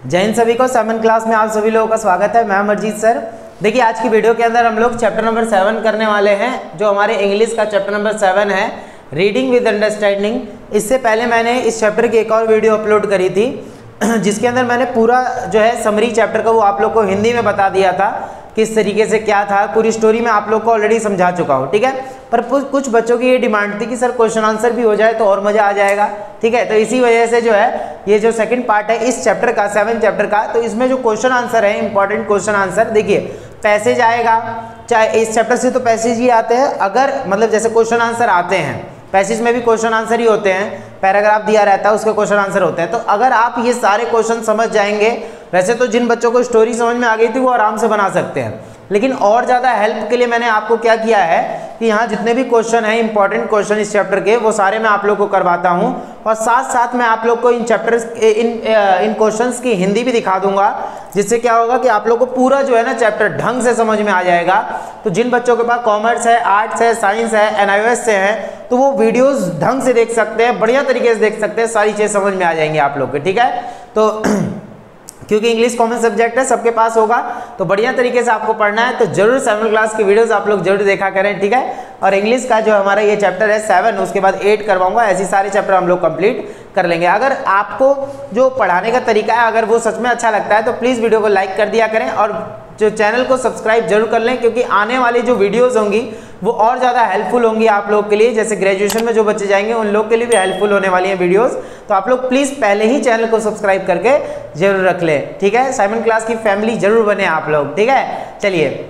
जय हिंद सभी को। 7 क्लास में आप सभी लोगों का स्वागत है। मैं अमरजीत सर। देखिए आज की वीडियो के अंदर हम लोग चैप्टर नंबर 7 करने वाले हैं, जो हमारे इंग्लिश का चैप्टर नंबर 7 है, रीडिंग विद अंडरस्टैंडिंग। इससे पहले मैंने इस चैप्टर की एक और वीडियो अपलोड करी थी जिसके अंदर मैंने पूरा जो है समरी चैप्टर का वो आप लोग को हिंदी में बता दिया था किस तरीके से क्या था। पूरी स्टोरी मैं आप लोग को ऑलरेडी समझा चुका हूँ, ठीक है। पर कुछ बच्चों की ये डिमांड थी कि सर क्वेश्चन आंसर भी हो जाए तो और मज़ा आ जाएगा, ठीक है। तो इसी वजह से जो है ये जो सेकंड पार्ट है इस चैप्टर का, 7 चैप्टर का, तो इसमें जो क्वेश्चन आंसर है, इंपॉर्टेंट क्वेश्चन आंसर, देखिए पैसेज आएगा, चाहे इस चैप्टर से तो पैसेज ही आते हैं, अगर मतलब जैसे क्वेश्चन आंसर आते हैं, पैसेज में भी क्वेश्चन आंसर ही होते हैं, पैराग्राफ दिया रहता है उसके क्वेश्चन आंसर होते हैं। तो अगर आप ये सारे क्वेश्चन समझ जाएंगे, वैसे तो जिन बच्चों को स्टोरी समझ में आ गई थी वो आराम से बना सकते हैं, लेकिन और ज़्यादा हेल्प के लिए मैंने आपको क्या किया है कि यहाँ जितने भी क्वेश्चन हैं, इंपॉर्टेंट क्वेश्चन इस चैप्टर के, वो सारे मैं आप लोग को करवाता हूँ, और साथ साथ मैं आप लोग को इन चैप्टर्स इन क्वेश्चंस की हिंदी भी दिखा दूंगा, जिससे क्या होगा कि आप लोग को पूरा जो है ना चैप्टर ढंग से समझ में आ जाएगा। तो जिन बच्चों के पास कॉमर्स है, आर्ट्स है, साइंस है, एनआईओएस से है, तो वो वीडियोस ढंग से देख सकते हैं, बढ़िया तरीके से देख सकते हैं, सारी चीज़ समझ में आ जाएंगी आप लोग के, ठीक है। तो क्योंकि इंग्लिश कॉमन सब्जेक्ट है, सबके पास होगा, तो बढ़िया तरीके से आपको पढ़ना है, तो जरूर 7 क्लास की वीडियोस आप लोग जरूर देखा करें, ठीक है। और इंग्लिश का जो हमारा ये चैप्टर है 7, उसके बाद 8 करवाऊंगा, ऐसे सारे चैप्टर हम लोग कंप्लीट कर लेंगे। अगर आपको जो पढ़ाने का तरीका है अगर वो सच में अच्छा लगता है तो प्लीज़ वीडियो को लाइक कर दिया करें, और जो चैनल को सब्सक्राइब जरूर कर लें, क्योंकि आने वाली जो वीडियोस होंगी वो और ज़्यादा हेल्पफुल होंगी आप लोग के लिए। जैसे ग्रेजुएशन में जो बच्चे जाएंगे उन लोग के लिए भी हेल्पफुल होने वाली हैं वीडियोस, तो आप लोग प्लीज़ पहले ही चैनल को सब्सक्राइब करके जरूर रख लें, ठीक है। 7 क्लास की फैमिली जरूर बने आप लोग, ठीक है। चलिए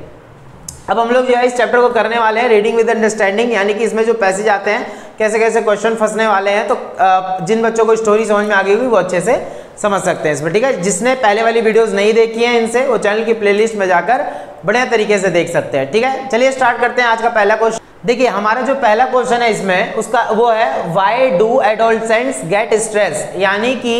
अब हम लोग जो है इस चैप्टर को करने वाले हैं, रीडिंग विद अंडरस्टैंडिंग, यानी कि इसमें जो पैसेज आते हैं, कैसे कैसे क्वेश्चन फंसने वाले हैं, तो जिन बच्चों को स्टोरी समझ में आ गई होगी वो अच्छे से समझ सकते हैं इसमें, ठीक है। जिसने पहले वाली वीडियोस नहीं देखी हैं इनसे, वो चैनल की प्लेलिस्ट में जाकर बढ़िया तरीके से देख सकते हैं, ठीक है। चलिए स्टार्ट करते हैं आज का पहला क्वेश्चन। देखिए हमारा जो पहला क्वेश्चन है इसमें उसका वो है why do adolescents get stress, यानी कि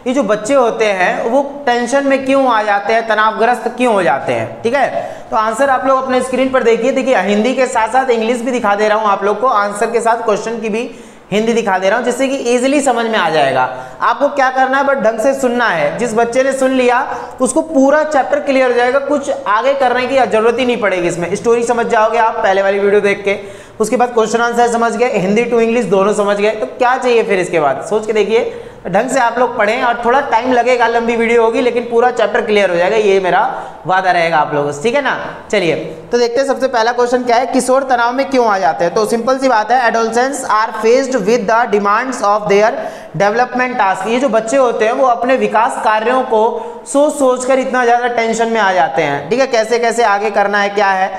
ये जो बच्चे होते हैं वो टेंशन में क्यों आ जाते हैं, तनावग्रस्त क्यों हो जाते हैं, ठीक है। तो आंसर आप लोग अपने स्क्रीन पर देखिए। देखिए हिंदी के साथ साथ इंग्लिश भी दिखा दे रहा हूं आप लोग को, आंसर के साथ क्वेश्चन की भी हिंदी दिखा दे रहा हूं, जिससे कि इजीली समझ में आ जाएगा। आपको क्या करना है, बस ढंग से सुनना है। जिस बच्चे ने सुन लिया उसको पूरा चैप्टर क्लियर हो जाएगा, कुछ आगे करने की जरूरत ही नहीं पड़ेगी। इसमें स्टोरी समझ जाओगे आप पहले वाली वीडियो देख के, उसके बाद क्वेश्चन आंसर समझ गए, हिंदी टू इंग्लिश दोनों समझ गए, तो क्या चाहिए फिर इसके बाद। सोच के देखिए, ढंग से आप लोग पढ़ें, और थोड़ा टाइम लगेगा, लंबी वीडियो होगी, लेकिन पूरा चैप्टर क्लियर हो जाएगा, ये मेरा वादा रहेगा आप लोगों से, ठीक है ना। चलिए तो देखते हैं सबसे पहला क्वेश्चन क्या है, किशोर तनाव में क्यों आ जाते हैं। तो सिंपल सी बात है, adolescents are faced with the demands of their development task. ये जो बच्चे होते हैं वो अपने विकास कार्यों को सोच सोच कर इतना ज्यादा टेंशन में आ जाते हैं, ठीक है, कैसे कैसे आगे करना है, क्या है।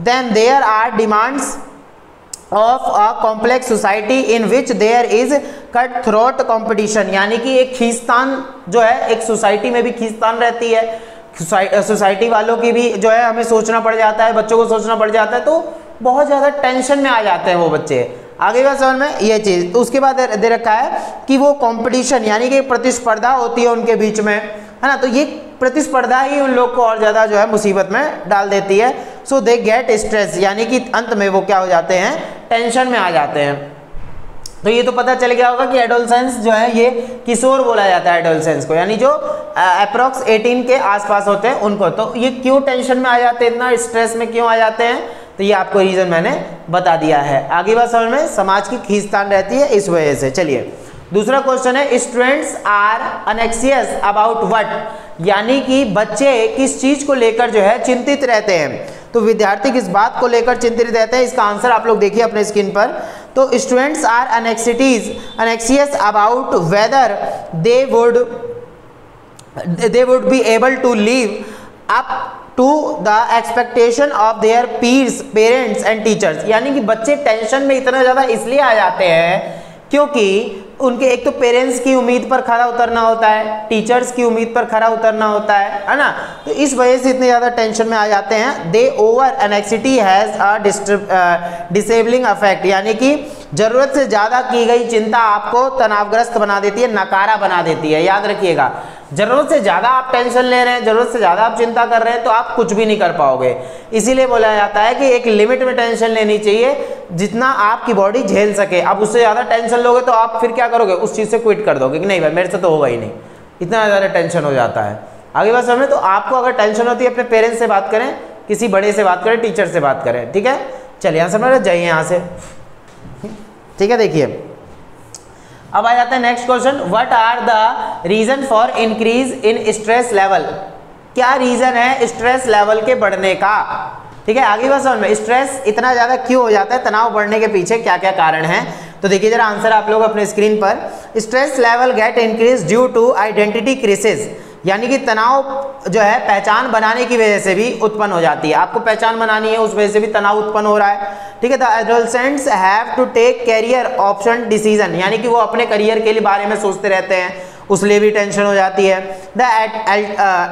Then there are demands of a complex society in which there is cut throat competition, यानी कि एक खींचतान जो है, एक सोसाइटी में भी खींचतान रहती है, सोसाइटी वालों की भी जो है हमें सोचना पड़ जाता है, बच्चों को सोचना पड़ जाता है, तो बहुत ज़्यादा टेंशन में आ जाते हैं वो बच्चे। आगे का समझ में ये चीज़। तो उसके बाद दे रखा है कि वो कंपटीशन, यानी कि प्रतिस्पर्धा होती है उनके बीच में, है ना, तो ये प्रतिस्पर्धा ही उन लोग को और ज़्यादा जो है मुसीबत में डाल देती है। सो दे गेट स्ट्रेस, यानी कि अंत में वो क्या हो जाते हैं, टेंशन में आ जाते हैं। तो ये तो पता चल गया होगा कि एडोलसेंस जो है ये किशोर बोला जाता है एडोलसेंस को, यानी जो अप्रॉक्स 18 के आसपास होते हैं उनको। तो ये क्यों टेंशन में आ जाते हैं, इतना स्ट्रेस में क्यों आ जाते हैं, तो ये आपको रीजन मैंने बता दिया है। आगे बात समझ में, समाज की खींचतान रहती है इस वजह से। चलिए दूसरा क्वेश्चन है, students are anxious about what, यानी कि बच्चे किस चीज को लेकर जो है चिंतित रहते हैं। तो विद्यार्थी किस बात को लेकर चिंतित रहते हैं, इसका आंसर आप लोग देखिए अपने स्क्रीन पर। तो students are anxious about whether they would be able to live up to the expectation of their peers, parents and teachers, यानी कि बच्चे टेंशन में इतना ज़्यादा इसलिए आ जाते हैं क्योंकि उनके एक तो पेरेंट्स की उम्मीद पर खरा उतरना होता है, टीचर्स की उम्मीद पर खरा उतरना होता है ना, तो इस वजह से इतने ज़्यादा टेंशन में आ जाते हैं। Their over anxiety has a disabling effect, यानी कि जरूरत से ज़्यादा की गई चिंता आपको तनावग्रस्त बना देती है, नकारा बना देती है। याद रखिएगा, जरूरत से ज़्यादा आप टेंशन ले रहे हैं, जरूरत से ज़्यादा आप चिंता कर रहे हैं, तो आप कुछ भी नहीं कर पाओगे। इसीलिए बोला जाता है कि एक लिमिट में टेंशन लेनी चाहिए, जितना आपकी बॉडी झेल सके। अब उससे ज़्यादा टेंशन लोगे तो आप फिर क्या करोगे, उस चीज़ से क्विट कर दोगे कि नहीं भाई मेरे से तो होगा ही नहीं, इतना ज़्यादा टेंशन हो जाता है। आगे बात समझ में, तो आपको अगर टेंशन होती है अपने पेरेंट्स से बात करें, किसी बड़े से बात करें, टीचर से बात करें, ठीक है। चलिए यहाँ समझ में जाइए यहाँ से, ठीक है। देखिए अब आ जाता है next question, what are the reason for increase in stress level. क्या रीजन है स्ट्रेस लेवल के बढ़ने का, ठीक है। आगे बात समझ में, स्ट्रेस इतना ज्यादा क्यों हो जाता है, तनाव बढ़ने के पीछे क्या क्या कारण हैं, तो देखिए जरा आंसर आप लोग अपने स्क्रीन पर। Stress level get increase due to identity crisis, यानी कि तनाव जो है पहचान बनाने की वजह से भी उत्पन्न हो जाती है। आपको पहचान बनानी है, उस वजह से भी तनाव उत्पन्न हो रहा है, ठीक है। The adolescents have to take career option decision, यानी कि वो अपने करियर के लिए बारे में सोचते रहते हैं, उस लिए भी टेंशन हो जाती है। The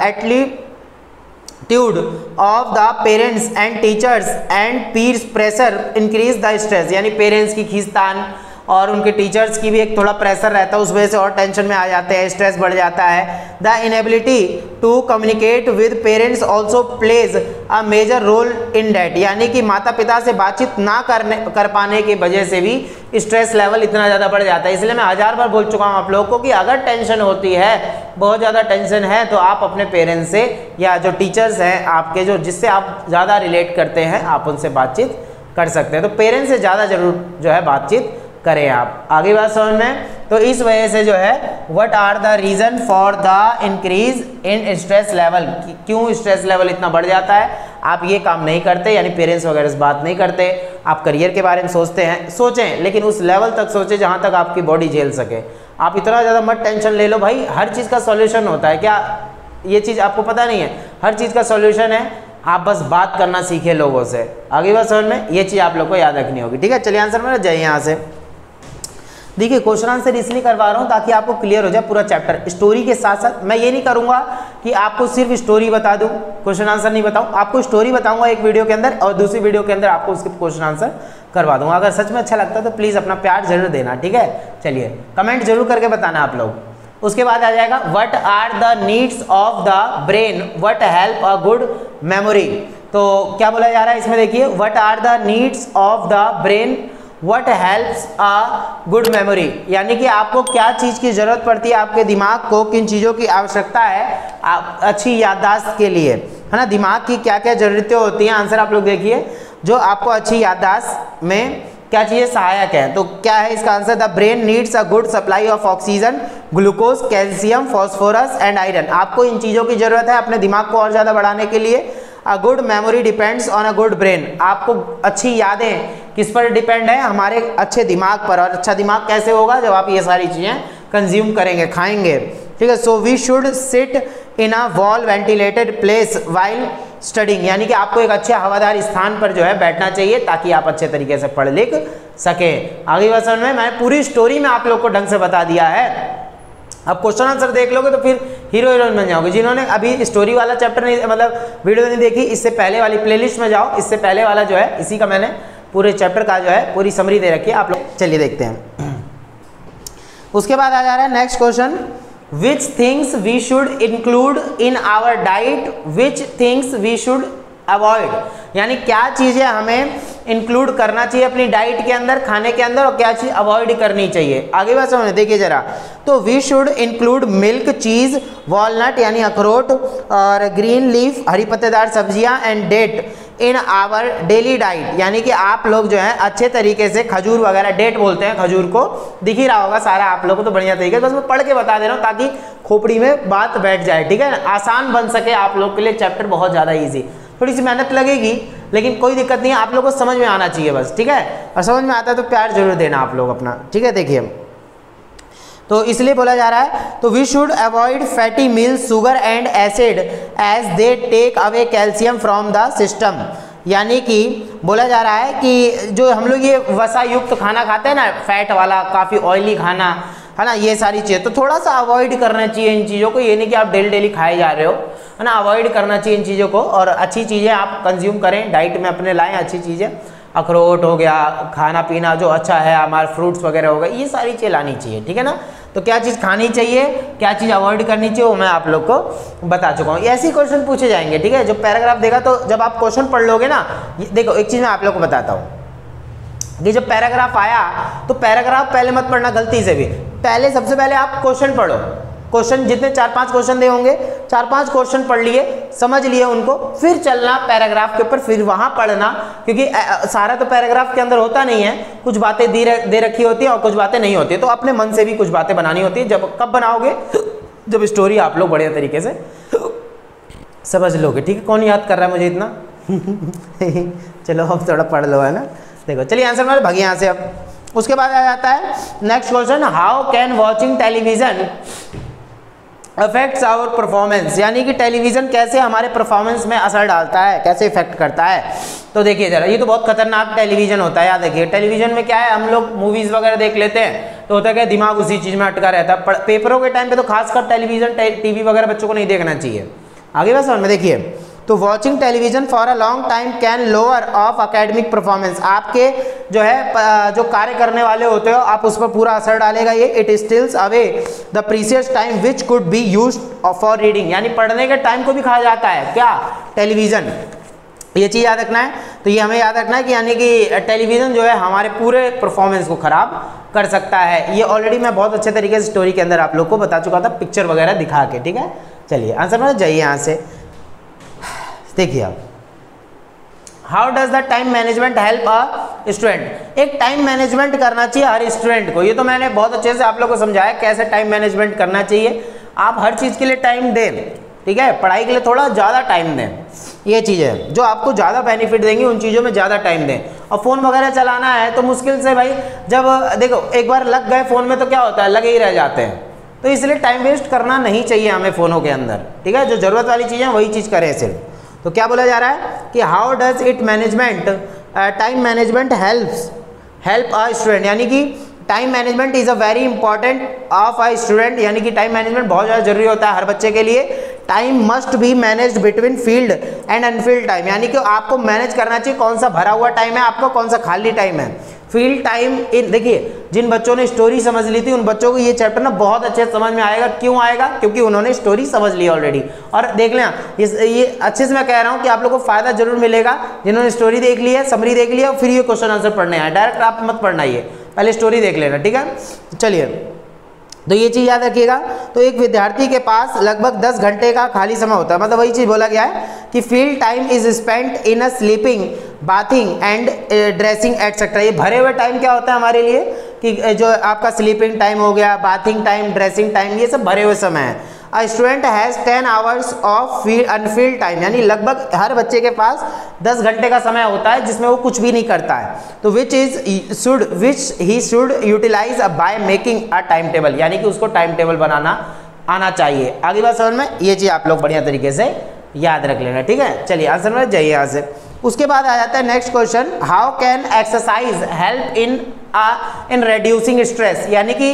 attitude of the parents and teachers and peers pressure increase the stress, यानी पेरेंट्स की खींचतान और उनके टीचर्स की भी एक थोड़ा प्रेशर रहता है, उस वजह से और टेंशन में आ जाते हैं, स्ट्रेस बढ़ जाता है। The inability to communicate with parents also plays a major role in that, यानी कि माता पिता से बातचीत ना कर पाने की वजह से भी स्ट्रेस लेवल इतना ज़्यादा बढ़ जाता है। इसलिए मैं 1000 बार बोल चुका हूँ आप लोगों को कि अगर टेंशन होती है, बहुत ज़्यादा टेंशन है, तो आप अपने पेरेंट्स से या जो टीचर्स हैं आपके, जो जिससे आप ज़्यादा रिलेट करते हैं, आप उनसे बातचीत कर सकते हैं। तो पेरेंट्स से ज़्यादा जरूर जो है बातचीत करें आप। आगे बात समझ में, तो इस वजह से जो है what are the reason for the increase in stress level, क्यों स्ट्रेस लेवल इतना बढ़ जाता है, आप ये काम नहीं करते, यानी पेरेंट्स वगैरह से बात नहीं करते, आप करियर के बारे में सोचते हैं, सोचें लेकिन उस लेवल तक सोचें जहाँ तक आपकी बॉडी झेल सके। आप इतना ज़्यादा मत टेंशन ले लो भाई, हर चीज़ का सॉल्यूशन होता है, क्या ये चीज़ आपको पता नहीं है, हर चीज़ का सॉल्यूशन है, आप बस बात करना सीखे लोगों से। आगे बात समझ में, ये चीज़ आप लोग को याद रखनी होगी, ठीक है। चलिए आंसर में जाइए यहाँ से। देखिए क्वेश्चन आंसर इसलिए करवा रहा हूँ ताकि आपको क्लियर हो जाए पूरा चैप्टर, स्टोरी के साथ साथ। मैं ये नहीं करूँगा कि आपको सिर्फ स्टोरी बता दूँ, क्वेश्चन आंसर नहीं बताऊँ, आपको स्टोरी बताऊँगा एक वीडियो के अंदर और दूसरी वीडियो के अंदर आपको उसके क्वेश्चन आंसर करवा दूँगा। अगर सच में अच्छा लगता है तो प्लीज़ अपना प्यार जरूर देना, ठीक है। चलिए कमेंट जरूर करके बताना आप लोग। उसके बाद आ जाएगा what are the needs of the brain what help a good memory. तो क्या बोला जा रहा है इसमें, देखिए what are the needs of the brain what helps a good memory, यानी कि आपको क्या चीज़ की ज़रूरत पड़ती है, आपके दिमाग को किन चीज़ों की आवश्यकता है अच्छी याददाश्त के लिए, है ना। दिमाग की क्या क्या ज़रूरतें होती हैं, आंसर आप लोग देखिए, जो आपको अच्छी याददाश्त में क्या चीज़ें सहायक है। तो क्या है इसका answer, the brain needs a good supply of oxygen, glucose, calcium, phosphorus and iron. आपको इन चीज़ों की ज़रूरत है अपने दिमाग को और ज़्यादा बढ़ाने के लिए। अ good memory depends on a good brain, आपको अच्छी यादें किस पर डिपेंड है, हमारे अच्छे दिमाग पर। और अच्छा दिमाग कैसे होगा, जब आप ये सारी चीज़ें कंज्यूम करेंगे, खाएंगे, ठीक है। So we should sit in a well ventilated place while studying, यानी कि आपको एक अच्छे हवादार स्थान पर जो है बैठना चाहिए ताकि आप अच्छे तरीके से पढ़ लिख सकें। आगे बात समझ में, मैंने पूरी स्टोरी में आप लोग को ढंग से बता दिया है। अब क्वेश्चन आंसर देख लोगे तो फिर हीरो हीरोइन बन जाओगे। जिन्होंने अभी स्टोरी वाला चैप्टर नहीं, मतलब वीडियो नहीं देखी, इससे पहले वाली प्लेलिस्ट में जाओ, इससे पहले वाला जो है इसी का मैंने पूरे चैप्टर का जो है पूरी समरी दे रखी है आप लोग। चलिए देखते हैं। उसके बाद आ जा रहा है next question, which things we should include in our diet, which things we should avoid, यानी क्या चीज़ें हमें इंक्लूड करना चाहिए अपनी डाइट के अंदर, खाने के अंदर, और क्या चीज़ अवॉइड करनी चाहिए। आगे बात समझ देखिए जरा, तो we should include milk, cheese, walnut यानी अखरोट, और ग्रीन लीफ हरी पत्तेदार सब्जियां, and date in our daily diet, यानी कि आप लोग जो है अच्छे तरीके से खजूर वगैरह, डेट बोलते हैं खजूर को, दिख ही रहा होगा सारा आप लोगों को, तो बढ़िया तरीके से बस मैं पढ़ के बता दे रहा हूँ ताकि खोपड़ी में बात बैठ जाए, ठीक है, आसान बन सके आप लोग के लिए चैप्टर, बहुत ज़्यादा ईजी। थोड़ी सी मेहनत लगेगी लेकिन कोई दिक्कत नहीं है, आप लोग को समझ में आना चाहिए बस, ठीक है। और समझ में आता है तो प्यार जरूर देना आप लोग अपना, ठीक है। देखिए तो इसलिए बोला जा रहा है, तो we should avoid fatty meals, sugar and acid as they take away calcium from the system, यानी कि बोला जा रहा है कि जो हम लोग ये वसा युक्त खाना खाते हैं ना, फैट वाला, काफ़ी ऑयली खाना, है ना, ये सारी चीज़ें तो थोड़ा सा अवॉइड करना चाहिए इन चीज़ों को। ये नहीं कि आप डेली डेली खाए जा रहे हो, है ना, अवॉइड करना चाहिए इन चीज़ों को, और अच्छी चीज़ें आप कंज्यूम करें, डाइट में अपने लाएं अच्छी चीज़ें, अखरोट हो गया, खाना पीना जो अच्छा है हमारे, फ्रूट्स वगैरह हो गए, ये सारी चीज़ें लानी चाहिए, ठीक है ना। तो क्या चीज़ खानी चाहिए, क्या चीज़ अवॉइड करनी चाहिए, वो मैं आप लोग को बता चुका हूँ। ऐसे क्वेश्चन पूछे जाएंगे, ठीक है। जो पैराग्राफ देगा तो जब आप क्वेश्चन पढ़ लोगे ना, देखो एक चीज़ मैं आप लोग को बताता हूँ कि जब पैराग्राफ आया तो पैराग्राफ पहले मत पढ़ना गलती से भी, पहले सबसे पहले आप क्वेश्चन पढ़ो, क्वेश्चन जितने 4-5 क्वेश्चन दे होंगे 4-5 क्वेश्चन पढ़ लिए, समझ लिए उनको, फिर चलना पैराग्राफ के ऊपर, फिर वहां पढ़ना, क्योंकि सारा तो पैराग्राफ के अंदर होता नहीं है, कुछ बातें दे रखी होती है और कुछ बातें नहीं होती है, तो अपने मन से भी कुछ बातें बनानी होती है। जब कब बनाओगे, जब स्टोरी आप लोग बढ़िया तरीके से समझ लोगे। ठीक है, कौन याद कर रहा है मुझे इतना चलो अब थोड़ा पढ़ लो, है ना। देखो चलिए आंसर में भागिए यहाँ से। अब उसके बाद आ जाता है next question, how can watching television affects our performance, यानी कि टेलीविजन कैसे हमारे परफॉर्मेंस में असर डालता है, कैसे इफेक्ट करता है। तो देखिए जरा, ये तो बहुत खतरनाक टेलीविजन होता है। याद देखिए, टेलीविजन में क्या है, हम लोग मूवीज वगैरह देख लेते हैं तो होता है क्या, दिमाग उसी चीज में अटका रहता है। पेपरों के टाइम पे तो खासकर टेलीविजन टीवी वगैरह बच्चों को नहीं देखना चाहिए। आगे बस समझ में देखिए, तो watching television for a long time can lower of academic performance, आपके जो है जो कार्य करने वाले होते हो आप उस पर पूरा असर डालेगा ये। It steals away the precious time which could be used for reading, यानी पढ़ने के टाइम को भी खा जाता है क्या, टेलीविजन। ये चीज़ याद रखना है। तो ये हमें याद रखना है कि यानी कि टेलीविजन जो है हमारे पूरे परफॉर्मेंस को खराब कर सकता है। ये ऑलरेडी मैं बहुत अच्छे तरीके से स्टोरी के अंदर आप लोग को बता चुका था, पिक्चर वगैरह दिखा के। ठीक है, चलिए आंसर में जाइए यहाँ से। देखिए आप, how does the time management help a student, एक टाइम मैनेजमेंट करना चाहिए हर स्टूडेंट को। ये तो मैंने बहुत अच्छे से आप लोगों को समझाया कैसे टाइम मैनेजमेंट करना चाहिए। आप हर चीज़ के लिए टाइम दें, ठीक है, पढ़ाई के लिए थोड़ा ज़्यादा टाइम दें। ये चीज़ है जो आपको ज़्यादा बेनिफिट देंगी, उन चीज़ों में ज़्यादा टाइम दें। और फ़ोन वगैरह चलाना है तो मुश्किल से भाई, जब देखो एक बार लग गए फ़ोन में तो क्या होता है, लगे ही रह जाते हैं। तो इसलिए टाइम वेस्ट करना नहीं चाहिए हमें फ़ोनों के अंदर। ठीक है, जो ज़रूरत वाली चीज़ें वही चीज़ करें सिर्फ। तो क्या बोला जा रहा है कि how does it management time management help a student, यानी कि time management is a very important of a student, यानी कि टाइम मैनेजमेंट बहुत ज़्यादा जरूरी होता है हर बच्चे के लिए। Time must be managed between field and unfilled time, यानी कि आपको मैनेज करना चाहिए कौन सा भरा हुआ टाइम है आपका, कौन सा खाली टाइम है। फील्ड टाइम इन, देखिए जिन बच्चों ने स्टोरी समझ ली थी उन बच्चों को ये चैप्टर ना बहुत अच्छे से समझ में आएगा। क्यों आएगा, क्योंकि उन्होंने स्टोरी समझ ली ऑलरेडी। और देख लेना, ये अच्छे से मैं कह रहा हूँ कि आप लोगों को फायदा जरूर मिलेगा जिन्होंने स्टोरी देख ली है, समरी देख लिया, फिर ये क्वेश्चन आंसर पढ़ने हैं। डायरेक्ट आप मत पढ़ना, ये पहले स्टोरी देख लेना। ठीक है, चलिए तो ये चीज़ याद रखिएगा। तो एक विद्यार्थी के पास लगभग 10 घंटे का खाली समय होता है, मतलब वही चीज़ बोला गया है कि field time is spent in a sleeping, bathing and dressing etcetera. ये भरे हुए टाइम क्या होता है हमारे लिए कि जो आपका स्लीपिंग टाइम हो गया, बाथिंग टाइम, ड्रेसिंग टाइम, ये सब भरे हुए समय है। A student has 10 hours of unfilled time, यानी लगभग हर बच्चे के पास 10 घंटे का समय होता है जिसमें वो कुछ भी नहीं करता है। तो which he should utilise by making a time table, यानी कि उसको टाइम टेबल बनाना आना चाहिए। आगे बात समझ में, ये चीज़ आप लोग बढ़िया तरीके से याद रख लेना। ठीक है, चलिए आंसर में जाइए यहाँ से। उसके बाद आ जाता है next question, how can exercise help in reducing stress, यानी कि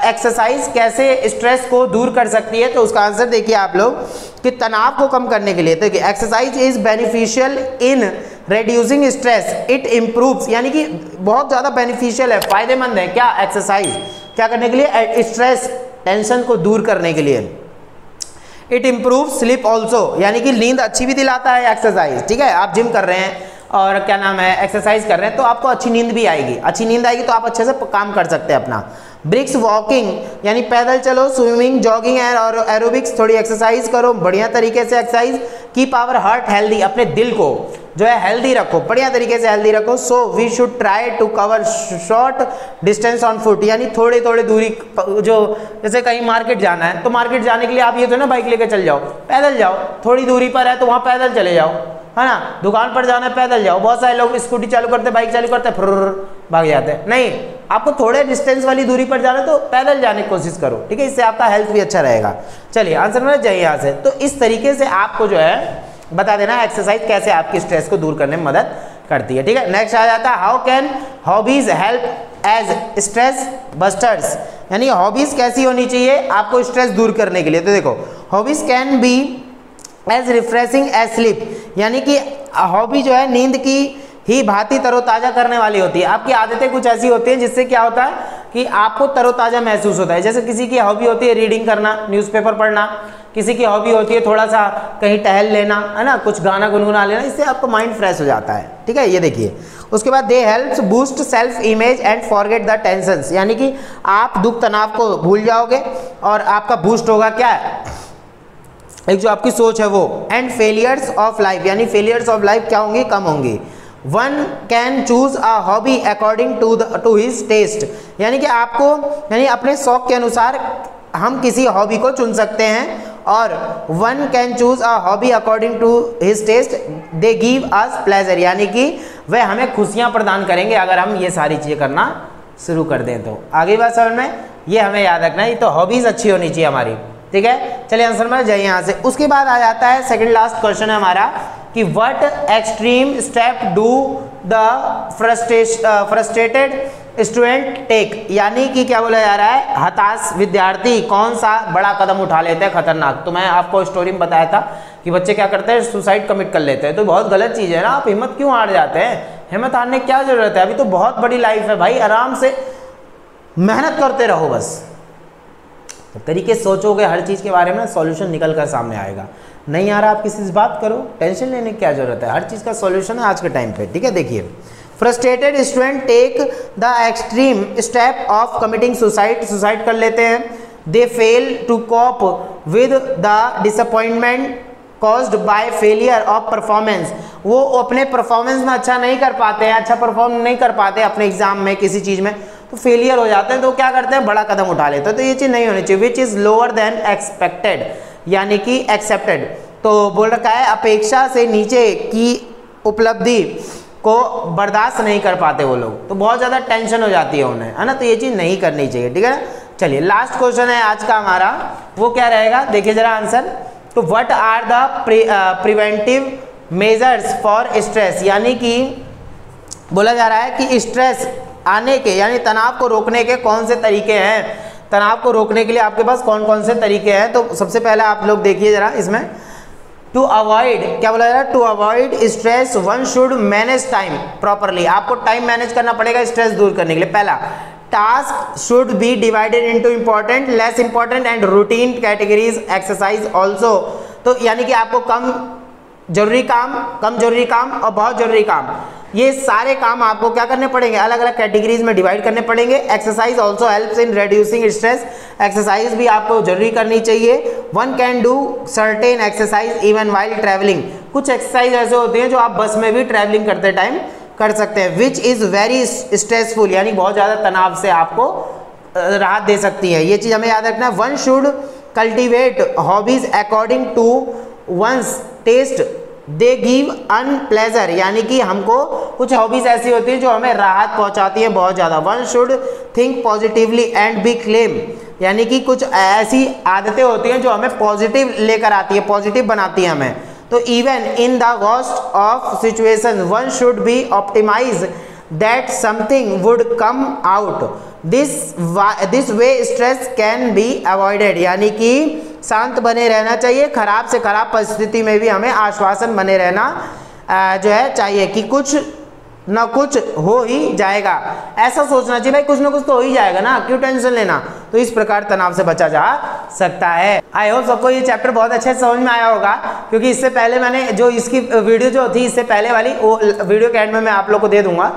एक्सरसाइज कैसे स्ट्रेस को दूर कर सकती है। तो उसका आंसर देखिए आप लोग कि तनाव को कम करने के लिए, देखिए exercise is beneficial in reducing stress, it improves, यानी कि बहुत ज़्यादा बेनिफिशियल है, फायदेमंद है क्या एक्सरसाइज, क्या करने के लिए, स्ट्रेस टेंशन को दूर करने के लिए। इट इम्प्रूव स्लीप ऑल्सो, यानी कि नींद अच्छी भी दिलाता है एक्सरसाइज। ठीक है, आप जिम कर रहे हैं और क्या नाम है एक्सरसाइज कर रहे हैं तो आपको अच्छी नींद भी आएगी, अच्छी नींद आएगी तो आप अच्छे से काम कर सकते हैं अपना। ब्रिक्स वॉकिंग, यानी पैदल चलो, स्विमिंग, जॉगिंग और एरोबिक्स, थोड़ी एक्सरसाइज करो बढ़िया तरीके से exercise. Keep our heart healthy, अपने दिल को जो है हेल्दी रखो, बढ़िया तरीके से हेल्दी रखो। So we should try to cover short distance on foot, यानी थोड़ी थोड़ी दूरी, जो जैसे कहीं मार्केट जाना है तो मार्केट जाने के लिए आप ये तो ना बाइक लेकर चल जाओ, पैदल जाओ, थोड़ी दूरी पर है तो वहाँ पैदल चले जाओ, है ना। दुकान पर जाना है पैदल जाओ। बहुत सारे लोग स्कूटी चालू करते, बाइक चालू करते, फिर भाग जाते हैं। नहीं, आपको थोड़े डिस्टेंस वाली दूरी पर जाना है तो पैदल जाने की कोशिश करो। ठीक है, इससे आपका हेल्थ भी अच्छा रहेगा। चलिए आंसर में जाइए यहाँ से। तो इस तरीके से आपको जो है बता देना एक्सरसाइज कैसे आपकी स्ट्रेस को दूर करने में मदद करती है। ठीक है, नेक्स्ट आ जाता है, how can hobbies help as stress busters, यानी हॉबीज कैसी होनी चाहिए आपको स्ट्रेस दूर करने के लिए। तो देखो, hobbies can be as refreshing as sleep, यानी कि हॉबी जो है नींद की ही भांति तरोताज़ा करने वाली होती है। आपकी आदतें कुछ ऐसी होती हैं जिससे क्या होता है कि आपको तरोताज़ा महसूस होता है। जैसे किसी की हॉबी होती है रीडिंग करना, न्यूज़पेपर पढ़ना, किसी की हॉबी होती है थोड़ा सा कहीं टहल लेना, है ना, कुछ गाना गुनगुना लेना, इससे आपका माइंड फ्रेश हो जाता है, ठीक है। ये देखिए, उसके बाद दे helps boost self image and forget the tensions, यानी कि आप दुख तनाव को भूल जाओगे और आपका बूस्ट होगा क्या है, एक जो आपकी सोच है वो। एंड फेलियर्स ऑफ लाइफ, यानी फेलियर्स ऑफ लाइफ क्या होंगी, कम होंगी। One can choose a hobby according to his taste, यानी कि आपको, यानी अपने शौक के अनुसार हम किसी हॉबी को चुन सकते हैं। और one can choose a hobby according to his taste, they give us pleasure, यानी कि वह हमें खुशियां प्रदान करेंगे अगर हम ये सारी चीज़ें करना शुरू कर दें तो। आगे बात समझ में, ये हमें याद रखना है, ये तो हॉबीज़ अच्छी होनी चाहिए हमारी, ठीक है। चलिए आंसर में जाइए यहाँ से। उसके बाद आ जाता है सेकंड लास्ट क्वेश्चन है हमारा कि what extreme step do the frustrated student take, यानी कि क्या बोला जा रहा है, हताश विद्यार्थी कौन सा बड़ा कदम उठा लेते हैं खतरनाक। तो मैं आपको स्टोरी में बताया था कि बच्चे क्या करते हैं, सुसाइड कमिट कर लेते हैं, तो बहुत गलत चीज़ है ना। आप हिम्मत क्यों हार जाते हैं, हिम्मत हारने की क्या जरूरत है, अभी तो बहुत बड़ी लाइफ है भाई, आराम से मेहनत करते रहो बस। तो तरीके से सोचोगे हर चीज़ के बारे में, सॉल्यूशन निकल कर सामने आएगा। नहीं आ रहा आप किसी से बात करो, टेंशन लेने की क्या जरूरत है, हर चीज़ का सॉल्यूशन है आज के टाइम पे, ठीक है। देखिए, frustrated student take the extreme step of committing suicide, suicide कर लेते हैं। They fail to cope with the disappointment caused by failure of performance, वो अपने परफॉर्मेंस में अच्छा नहीं कर पाते हैं, अच्छा परफॉर्म नहीं कर पाते अपने एग्जाम में, किसी चीज़ में, तो फेलियर हो जाते हैं, तो क्या करते हैं, बड़ा कदम उठा लेते हैं। तो ये चीज़ नहीं होनी चाहिए। Which is lower than expected, यानी कि एक्सेप्टेड, तो बोल रखा है अपेक्षा से नीचे की उपलब्धि को बर्दाश्त नहीं कर पाते वो लोग, तो बहुत ज़्यादा टेंशन हो जाती है उन्हें, है ना, तो ये चीज़ नहीं करनी चाहिए, ठीक है। चलिए लास्ट क्वेश्चन है आज का हमारा, वो क्या रहेगा, देखिए जरा आंसर। तो what are the preventive measures for stress, यानी कि बोला जा रहा है कि स्ट्रेस आने के, यानी तनाव को रोकने के कौन से तरीके हैं, तनाव को रोकने के लिए आपके पास कौन कौन से तरीके हैं। तो सबसे पहले आप लोग देखिए जरा इसमें, टू अवॉइड, क्या बोला जा रहा है, to avoid stress one should manage time properly, आपको टाइम मैनेज करना पड़ेगा स्ट्रेस दूर करने के लिए। पहला, task should be divided into important, less important and routine categories, exercise also, तो यानी कि आपको कम जरूरी काम और बहुत जरूरी काम, ये सारे काम आपको क्या करने पड़ेंगे, अलग अलग कैटेगरीज में डिवाइड करने पड़ेंगे। Exercise also helps in reducing stress, exercise भी आपको जरूरी करनी चाहिए। One can do certain exercise even while travelling, कुछ एक्सरसाइज ऐसे होती हैं जो आप बस में भी ट्रैवलिंग करते टाइम कर सकते हैं। विच इज़ वेरी स्ट्रेसफुल, यानी बहुत ज़्यादा तनाव से आपको राहत दे सकती है, ये चीज़ हमें याद रखना है। One should cultivate hobbies according to one's taste, they give unpleasure, यानी कि हमको कुछ हॉबीज ऐसी होती है जो हमें राहत पहुंचाती है बहुत ज़्यादा। One should think positively and B claim, यानी कि कुछ ऐसी आदतें होती हैं जो हमें पॉजिटिव लेकर आती है, पॉजिटिव बनाती है हमें। तो even in the worst of situation one should be optimise that something would come out, this way stress can be avoided, यानी कि शांत बने रहना चाहिए, खराब से खराब परिस्थिति में भी हमें आश्वासन बने रहना जो है चाहिए कि कुछ ना कुछ हो ही जाएगा, ऐसा सोचना चाहिए भाई, कुछ ना कुछ तो हो ही जाएगा ना, क्यों टेंशन लेना। तो इस प्रकार तनाव से बचा जा सकता है। आई होप सबको ये चैप्टर बहुत अच्छे से समझ में आया होगा, क्योंकि इससे पहले मैंने जो इसकी वीडियो जो थी इससे पहले वाली, वो वीडियो के एंड में मैं आप लोग को दे दूंगा,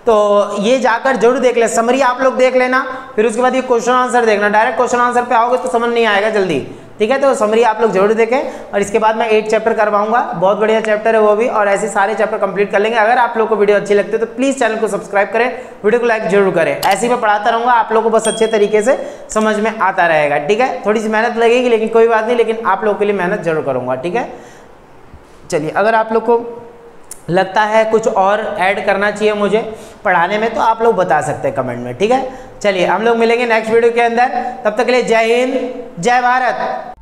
तो ये जाकर जरूर देख ले, समरी आप लोग देख लेना, फिर उसके बाद ये क्वेश्चन आंसर देखना, डायरेक्ट क्वेश्चन आंसर पे आओगे तो समझ नहीं आएगा जल्दी, ठीक है। तो समरी आप लोग जरूर देखें, और इसके बाद मैं 8 चैप्टर करवाऊंगा, बहुत बढ़िया चैप्टर है वो भी, और ऐसे सारे चैप्टर कंप्लीट कर लेंगे। अगर आप लोग को वीडियो अच्छी लगती है तो प्लीज़ चैनल को सब्सक्राइब करें, वीडियो को लाइक जरूर करें, ऐसे ही मैं पढ़ाता रहूँगा, आप लोग को बस अच्छे तरीके से समझ में आता रहेगा, ठीक है। थोड़ी सी मेहनत लगेगी लेकिन कोई बात नहीं, लेकिन आप लोगों के लिए मेहनत जरूर करूँगा, ठीक है। चलिए, अगर आप लोग को लगता है कुछ और ऐड करना चाहिए मुझे पढ़ाने में तो आप लोग बता सकते हैं कमेंट में, ठीक है। चलिए हम लोग मिलेंगे नेक्स्ट वीडियो के अंदर, तब तक के लिए जय हिंद, जय भारत।